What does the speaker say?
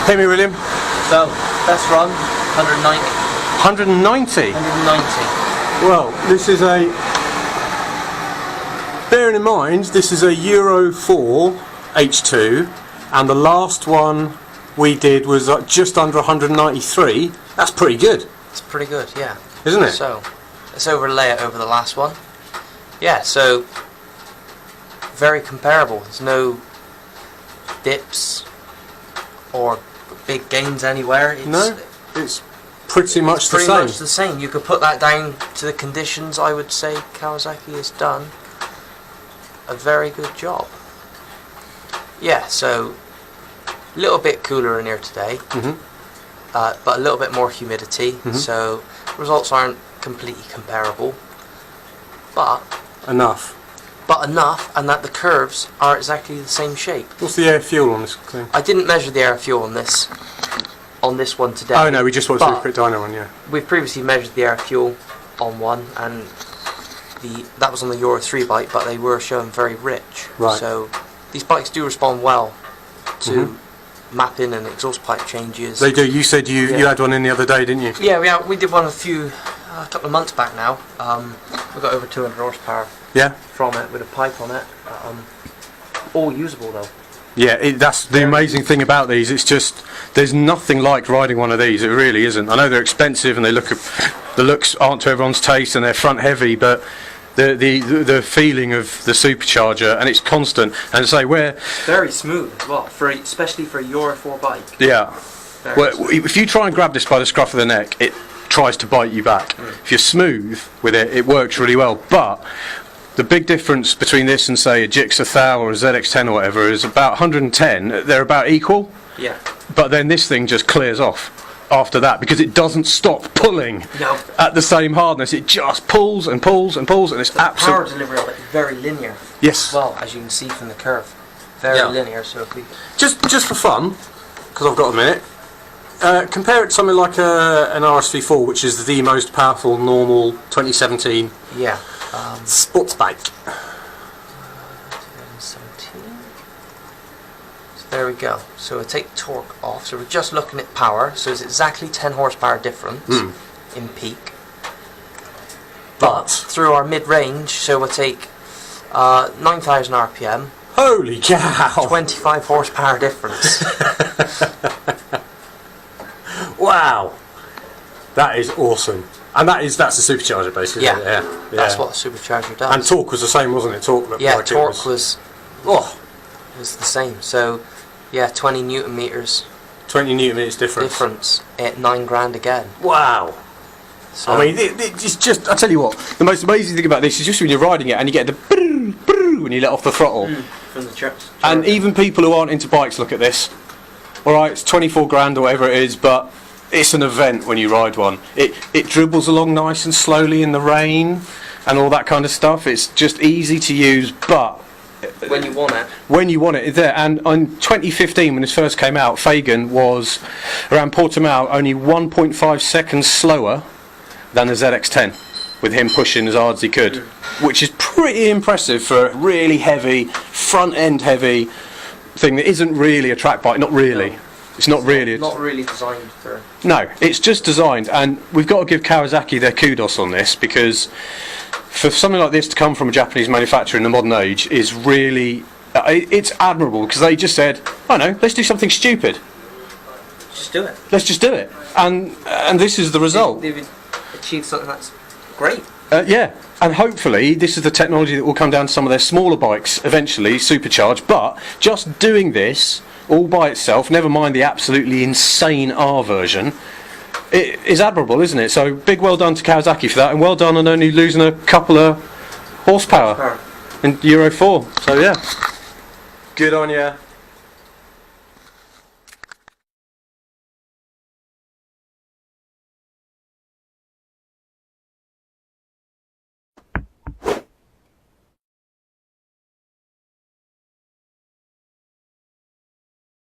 Hit me, William. So, best run, 190. 190? 190. Well, this is a... Bearing in mind, this is a Euro 4 H2, and the last one we did was just under 193. That's pretty good. It's pretty good, yeah. Isn't it? So, let's overlay it over the last one. Yeah, so, very comparable. There's no dips or big gains anywhere. No, it's pretty much the same. Pretty much the same. You could put that down to the conditions. I would say Kawasaki has done a very good job. Yeah, so a little bit cooler in here today, but a little bit more humidity, so results aren't completely comparable, but enough, and that the curves are exactly the same shape. What's the air fuel on this thing? I didn't measure the air fuel on this one today. Oh no, we just watched the quick dyno one, yeah. We've previously measured the air fuel on one, and that was on the Euro 3 bike, but they were showing very rich. Right. So these bikes do respond well to mapping and exhaust pipe changes. They do. You said you had one in the other day, didn't you? Yeah, we did one a couple of months back now. We got over 200 horsepower from it with a pipe on it. All usable though. Yeah, that's the amazing thing about these. It's just there's nothing like riding one of these. It really isn't. I know they're expensive and the looks aren't to everyone's taste and they're front heavy, but the feeling of the supercharger, and it's constant, and say we're very smooth as well, especially for a Euro 4 bike. Yeah. Well, if you try and grab this by the scruff of the neck, it tries to bite you back. If you're smooth with it, it works really well. But the big difference between this and say a JHS 1000 or a ZX10 or whatever is about 110. They're about equal. Yeah. But then this thing just clears off after that because it doesn't stop pulling at the same hardness. It just pulls and pulls and pulls, and it's absolutely... power delivery of it is very linear. Yes. Well, as you can see from the curve, very linear. So if we just for fun, because I've got a minute, compare it to something like an RSV4, which is the most powerful normal 2017 sports bike. 2017. There we go. So we'll take torque off. So we're just looking at power. So it's exactly 10 horsepower difference in peak. But through our mid-range, so we'll take 9,000 RPM. Holy cow! 25 horsepower difference. Wow, that is awesome. And that's a supercharger basically. Yeah. That's what a supercharger does. And torque was the same, wasn't it? Torque torque was the same. So. Yeah, 20 newton meters. 20 newton meters difference at $9,000 again. Wow. So, I mean, it's just, I tell you what, the most amazing thing about this is just when you're riding it and you get the brrr, brrr when you let off the throttle. From the church. And even people who aren't into bikes look at this. Alright, it's 24 grand or whatever it is, but it's an event when you ride one. It dribbles along nice and slowly in the rain and all that kind of stuff. It's just easy to use, but when you want it. When you want it, it's there. And in 2015, when this first came out, Fagan was around Portimao only 1.5 seconds slower than the ZX10, with him pushing as hard as he could, which is pretty impressive for a really heavy, front-end heavy thing that isn't really a track bike. Not really. No. It's not really designed for... No, it's just designed, and we've got to give Kawasaki their kudos on this, because for something like this to come from a Japanese manufacturer in the modern age is really... it's admirable, because they just said, I know, let's do something stupid. Just do it. Let's just do it. And this is the result. They've achieved something that's great. Yeah, and hopefully this is the technology that will come down to some of their smaller bikes eventually, supercharged, but just doing this all by itself, never mind the absolutely insane R version, it is admirable, isn't it? So big well done to Kawasaki for that, and well done on only losing a couple of horsepower in Euro 4. So yeah, good on ya.